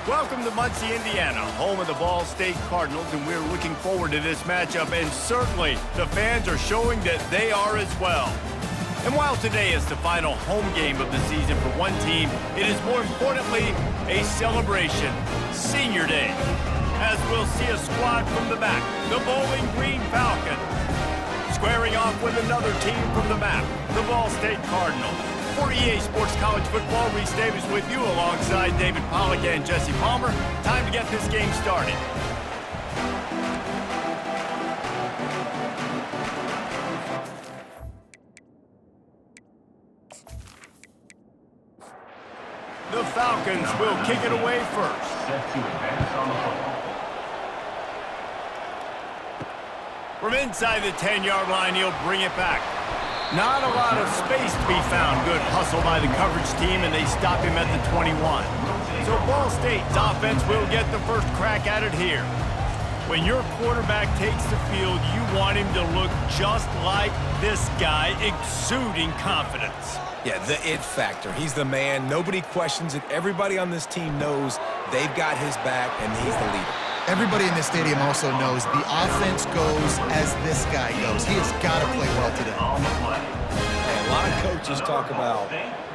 Welcome to Muncie, Indiana, home of the Ball State Cardinals, and we're looking forward to this matchup, and certainly the fans are showing that they are as well. And while today is the final home game of the season for one team, it is more importantly a celebration, Senior Day, as we'll see a squad from the back, the Bowling Green Falcons, squaring off with another team from the map, the Ball State Cardinals. For EA Sports College Football, Reese Davis with you alongside David Pollack and Jesse Palmer. Time to get this game started. The Falcons will kick it away first. Set to advance on the football. From inside the 10-yard line, he'll bring it back. Not a lot of space to be found. Good hustle by the coverage team, and they stop him at the 21. So Ball State's offense will get the first crack at it here. When your quarterback takes the field, you want him to look just like this guy, exuding confidence. Yeah, the it factor. He's the man. Nobody questions it. Everybody on this team knows they've got his back, and he's the leader. Everybody in this stadium also knows the offense goes as this guy goes. He has got to play well today. Hey, a lot of coaches talk about,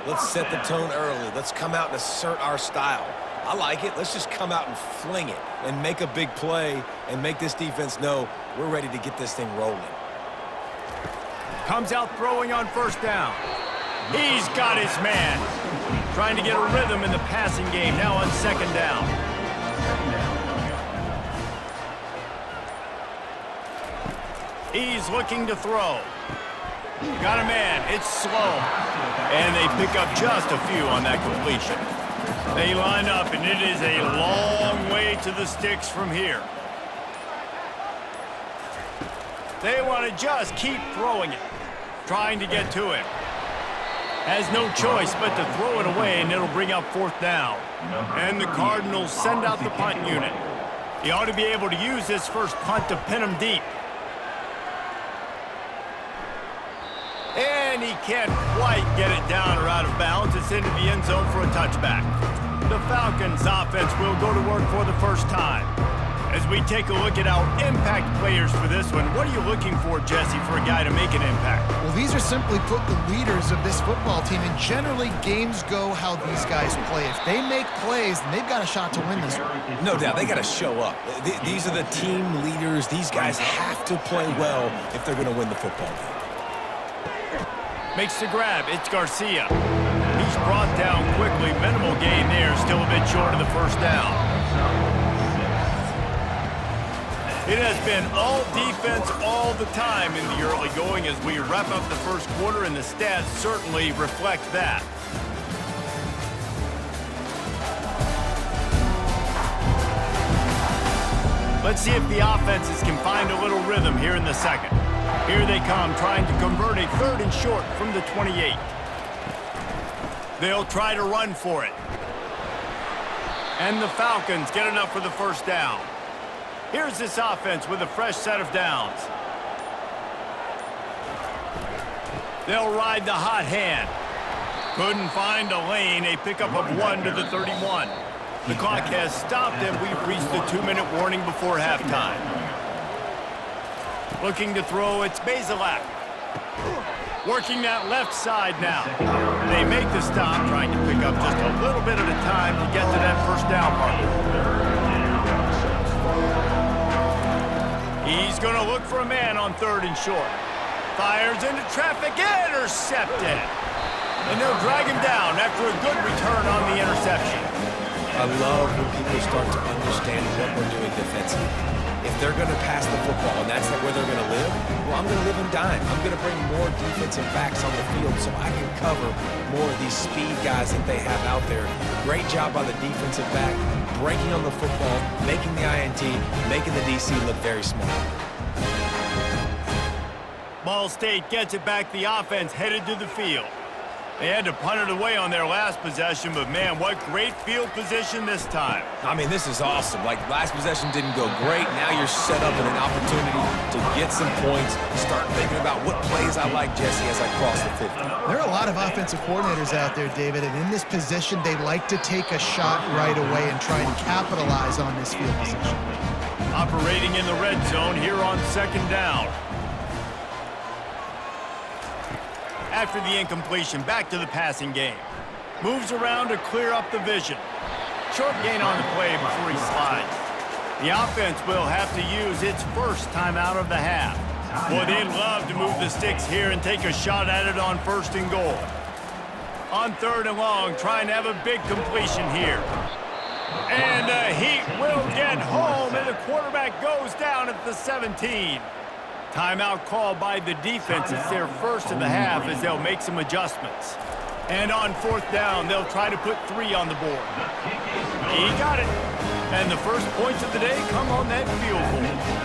let's set the tone early. Let's come out and assert our style. I like it. Let's just come out and fling it and make a big play and make this defense know we're ready to get this thing rolling. Comes out throwing on first down. He's got his man. Trying to get a rhythm in the passing game now on second down. He's looking to throw. Got a man. It's slow. And they pick up just a few on that completion. They line up, and it is a long way to the sticks from here. They want to just keep throwing it. Trying to get to him. Has no choice but to throw it away, and it'll bring up fourth down. And the Cardinals send out the punt unit. He ought to be able to use this first punt to pin him deep. And he can't quite get it down or out of bounds. It's into the end zone for a touchback. The Falcons offense will go to work for the first time. As we take a look at our impact players for this one, what are you looking for, Jesse, for a guy to make an impact? Well, these are simply put the leaders of this football team, and generally games go how these guys play. If they make plays, then they've got a shot to win this one. No doubt, they got to show up. These are the team leaders. These guys have to play well if they're going to win the football game. Makes the grab. It's Garcia. He's brought down quickly. Minimal gain there. Still a bit short of the first down. It has been all defense all the time in the early going as we wrap up the first quarter, and the stats certainly reflect that. Let's see if the offenses can find a little rhythm here in the second. Here they come, trying to convert a third and short from the 28. They'll try to run for it. And the Falcons get enough for the first down. Here's this offense with a fresh set of downs. They'll ride the hot hand. Couldn't find a lane. A pickup of 1 to the 31. The clock has stopped, and we've reached the 2-minute warning before halftime. Looking to throw, it's Bazelak. Working that left side now. They make the stop, trying to pick up just a little bit at a time to get to that first down marker. He's going to look for a man on third and short. Fires into traffic, intercepted. And they'll drag him down after a good return on the interception. I love when people start to understand what we're doing defensively. If they're going to pass the football and that's where they're going to live, well, I'm going to live and dime. I'm going to bring more defensive backs on the field so I can cover more of these speed guys that they have out there. Great job by the defensive back, breaking on the football, making the INT, making the DC look very smart. Ball State gets it back. The offense headed to the field. They had to punt it away on their last possession, but man, what great field position this time. I mean, this is awesome. Like, last possession didn't go great. Now you're set up in an opportunity to get some points. Start thinking about what plays I like, Jesse, as I cross the 50. There are a lot of offensive coordinators out there, David, and in this position, they like to take a shot right away and try and capitalize on this field position. Operating in the red zone here on second down. After the incompletion, back to the passing game. Moves around to clear up the vision. Short gain on the play before he slides. The offense will have to use its first timeout of the half. Boy, they'd love to move the sticks here and take a shot at it on 1st and goal. On 3rd and long, trying to have a big completion here. And the Heat will get home, and the quarterback goes down at the 17. Timeout called by the defense. It's their first of the half as they'll make some adjustments. And on 4th down, they'll try to put 3 on the board. He got it. And the first points of the day come on that field goal.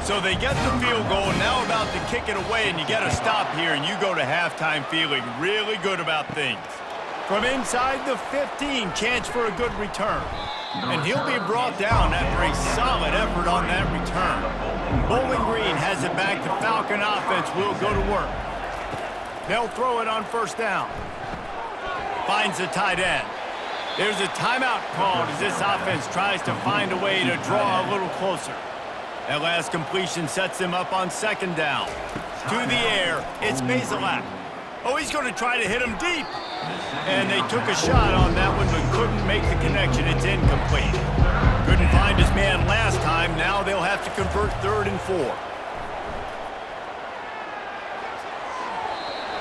So they get the field goal, now about to kick it away, and you get a stop here, and you go to halftime feeling really good about things. From inside the 15, chance for a good return. And he'll be brought down after a solid effort on that return. Bowling Green has it back. The Falcon offense will go to work. They'll throw it on 1st down. Finds the tight end. There's a timeout called as this offense tries to find a way to draw a little closer. That last completion sets him up on 2nd down. To the air, it's Bazelak. Oh, he's going to try to hit him deep. And they took a shot on that one, but couldn't make the connection. It's incomplete. Couldn't find his man last time. Now they'll have to convert 3rd and 4.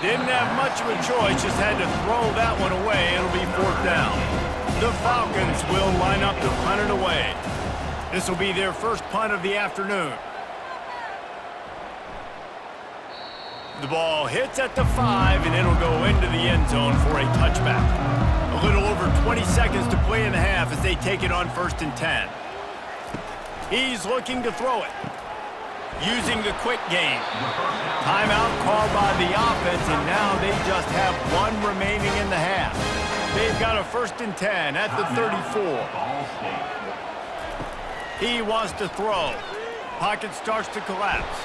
Didn't have much of a choice, just had to throw that one away. It'll be 4th down. The Falcons will line up to punt it away. This will be their first punt of the afternoon. The ball hits at the 5, and it'll go into the end zone for a touchback. A little over 20 seconds to play in the half as they take it on 1st and 10. He's looking to throw it. Using the quick game. Timeout called by the offense, and now they just have 1 remaining in the half. They've got a 1st and 10 at the 34. He wants to throw. Pocket starts to collapse.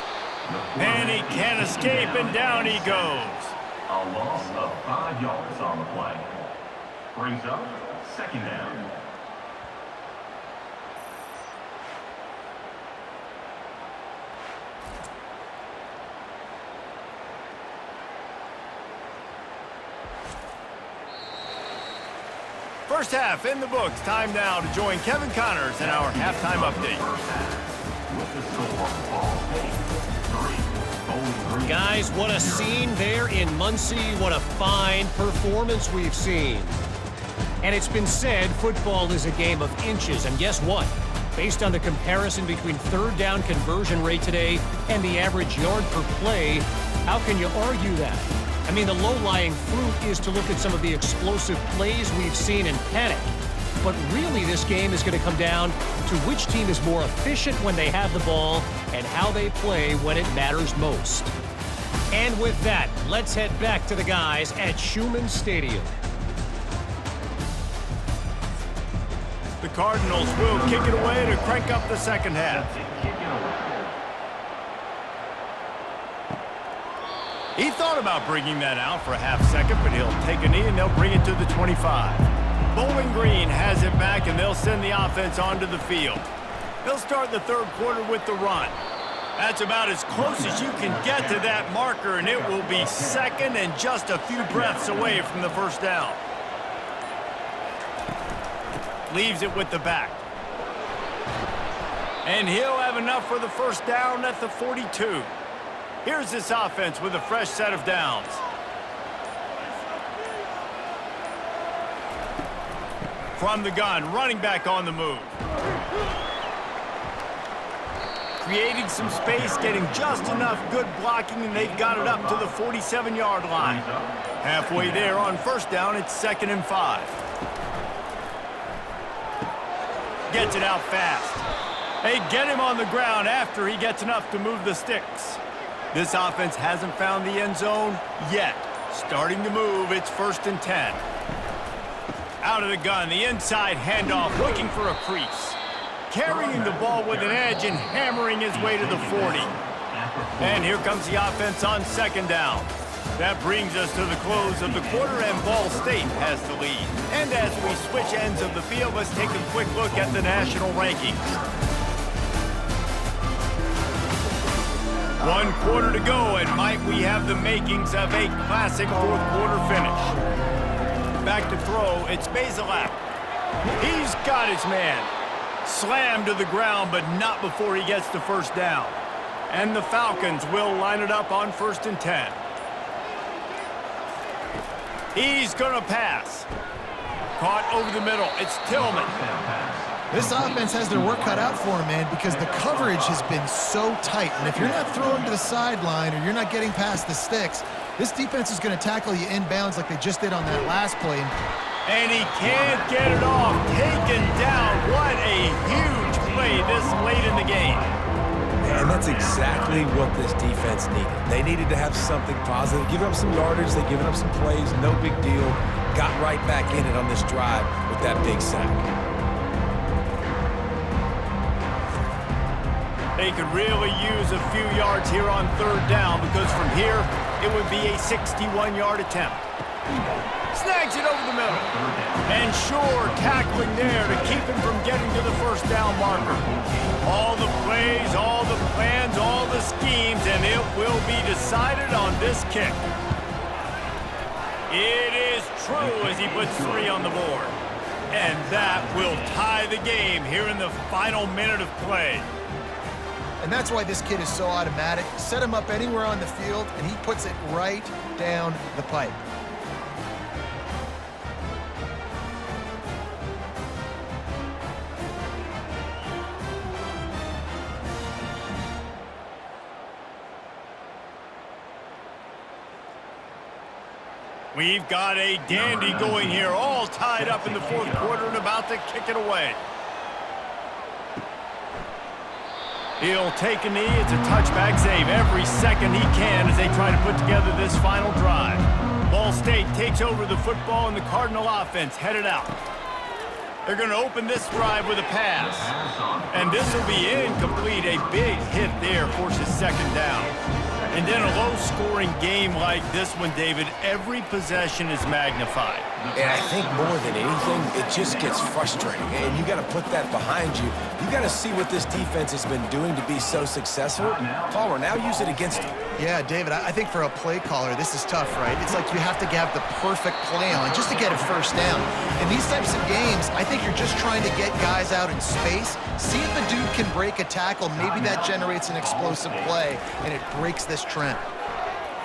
And he can't escape, and down he goes. A loss of 5 yards on the play. Brings up 2nd down. First half in the books. Time now to join Kevin Connors in our halftime update. Guys, what a scene there in Muncie. What a fine performance we've seen. And it's been said football is a game of inches. And guess what? Based on the comparison between 3rd down conversion rate today and the average yard per play, how can you argue that? I mean, the low-lying fruit is to look at some of the explosive plays we've seen and panic. But really, this game is going to come down to which team is more efficient when they have the ball and how they play when it matters most. And with that, let's head back to the guys at Schumann Stadium. The Cardinals will kick it away to crank up the 2nd half. He thought about bringing that out for a half second, but he'll take a knee and they'll bring it to the 25. Bowling Green has it back, and they'll send the offense onto the field. They'll start the 3rd quarter with the run. That's about as close as you can get to that marker, and it will be 2nd and just a few breaths away from the 1st down. Leaves it with the back. And he'll have enough for the 1st down at the 42. Here's this offense with a fresh set of downs. From the gun, running back on the move. creating some space, getting just enough good blocking, and they've got it up to the 47-yard line. Halfway there on first down, it's 2nd and 5. Gets it out fast. They get him on the ground after he gets enough to move the sticks. This offense hasn't found the end zone yet. Starting to move, it's 1st and 10. Out of the gun, the inside handoff, looking for a crease. Carrying the ball with an edge and hammering his way to the 40. And here comes the offense on 2nd down. That brings us to the close of the quarter, and Ball State has the lead. And as we switch ends of the field, let's take a quick look at the national rankings. 1 quarter to go, and might we have the makings of a classic 4th quarter finish. Back to throw, it's Bazelak. He's got his man. Slammed to the ground, but not before he gets to first down. And the Falcons will line it up on 1st and 10. He's gonna pass. Caught over the middle, it's Tillman. This offense has their work cut out for them, man, because the coverage has been so tight. And if you're not throwing to the sideline or you're not getting past the sticks, this defense is going to tackle you inbounds like they just did on that last play. And he can't get it off. Taken down. What a huge play this late in the game. And that's exactly what this defense needed. They needed to have something positive. Giving up some yardage, they've given up some plays, no big deal. Got right back in it on this drive with that big sack. They could really use a few yards here on 3rd down, because from here, it would be a 61-yard attempt. Snags it over the middle. And sure, tackling there to keep him from getting to the first down marker. All the plays, all the plans, all the schemes, and it will be decided on this kick. It is true as he puts 3 on the board. And that will tie the game here in the final minute of play. And that's why this kid is so automatic. Set him up anywhere on the field, and he puts it right down the pipe. We've got a dandy going here, all tied up in the 4th quarter and about to kick it away. He'll take a knee. It's a touchback save every second he can as they try to put together this final drive. Ball State takes over the football, and the Cardinal offense headed out. They're going to open this drive with a pass. And this will be incomplete. A big hit there forces 2nd down. And in a low-scoring game like this one, David, every possession is magnified. And I think more than anything, it just gets frustrating. And you got to put that behind you. You got to see what this defense has been doing to be so successful. Palmer, now use it against them. Yeah, David, I think for a play caller, this is tough, right? It's like you have to have the perfect play on just to get a first down. In these types of games, I think you're just trying to get guys out in space, see if a dude can break a tackle. Maybe that generates an explosive play, and it breaks this trend.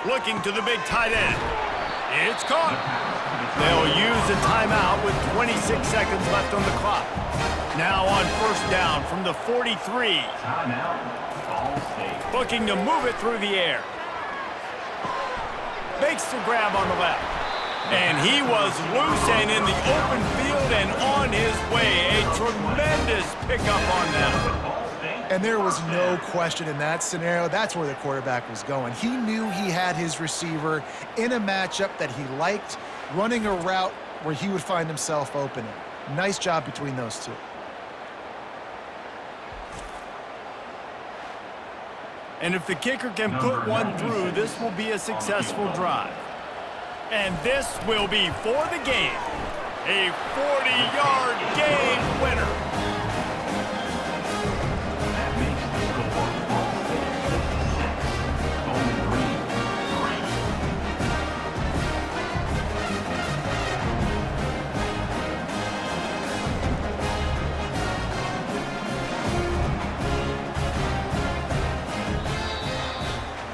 Looking to the big tight end. It's caught. They'll use a timeout with 26 seconds left on the clock. Now on first down from the 43. Timeout, Ball State. Looking to move it through the air. Makes the grab on the left. And he was loose and in the open field and on his way. A tremendous pickup on them. And there was no question in that scenario. That's where the quarterback was going. He knew he had his receiver in a matchup that he liked, running a route where he would find himself opening. Nice job between those two. And if the kicker can put one through, this will be a successful drive. And this will be for the game. A 40-yard game winner. That makes the score Ball State 6, Bowling Green 3.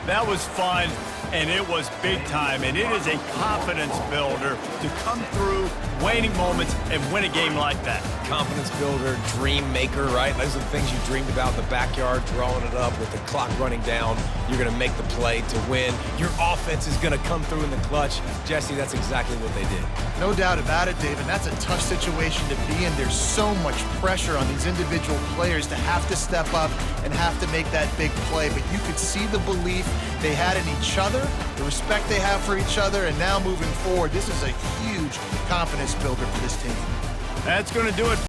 That was fun. And it was big time, and it is a confidence builder to come through waning moments and win a game like that. Confidence builder, dream maker, right? Those are the things you dreamed about in the backyard, drawing it up with the clock running down. You're going to make the play to win. Your offense is going to come through in the clutch. Jesse, that's exactly what they did. No doubt about it, Dave, and that's a tough situation to be in. There's so much pressure on these individual players to have to step up and have to make that big play, but you could see the belief they had in each other, the respect they have for each other, and now moving forward, this is a huge confidence builder for this team. That's going to do it.